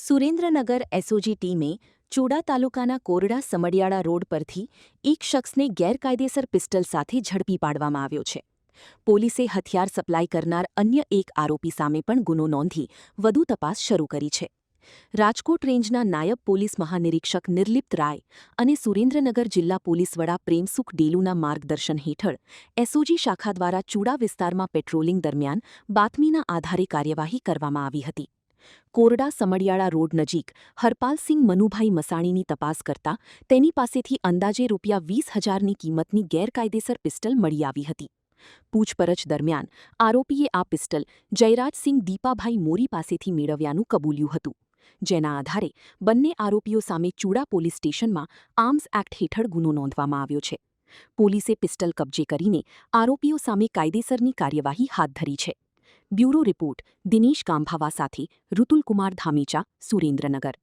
Surendranagar SOG ટીમે ચોડા તાલુકાના કોરડા સમડિયાળા road પરથી એક શખ્સને ગેરકાયદેસર પિસ્ટલ સાથે ઝડપી પાડવામાં આવ્યો છે. પોલીસે હથિયાર સપ્લાય કરનાર અન્ય એક આરોપી સામે પણ ગુનો નોંધી વધુ તપાસ શરૂ કરી છે. રાજકોટ રેન્જના નાયબ પોલીસ મહાનિરીક્ષક નિર્લિપ્ત રાય અને સુરેન્દ્રનગર જિલ્લા પોલીસ વડા પ્રેમસુખ ડેલુના માર્ગદર્શન હેઠળ એસઓજી શાખા દ્વારા ચોડા વિસ્તારમાં પેટ્રોલિંગ દરમિયાન બાતમીના આધારે કાર્યવાહી કરવામાં આવી હતી. કોરડા સમડિયાળા રોડ નજીક હરપાલસિંહ મનુભાઈ મસાણીની તપાસ કરતા તેની પાસેથી અંદાજે ₹20,000ની કિંમતની ગેરકાયદેસર પિસ્ટલ મળી આવી હતી. પૂછપરછ દરમિયાન આરોપીએ આ પિસ્ટલ જયરાજસિંહ દીપાભાઈ મોરી પાસેથી મેળવ્યાનું કબૂલ્યું હતું. જેના આધારે બંને આરોપીઓ સામે ચોડા પોલીસ સ્ટેશનમાં આર્મ્સ એક્ટ હેઠળ ગુનો નોંધવામાં આવ્યો છે. પોલીસે પિસ્ટલ કબજે કરીને આરોપીઓ સામે કાયદેસરની કાર્યવાહી હાથ ધરી છે. બ્યુરો રિપોર્ટ દિનેશ ગાંભાવા સાથે ઋતુલકુમાર ધામીચા, સુરેન્દ્રનગર.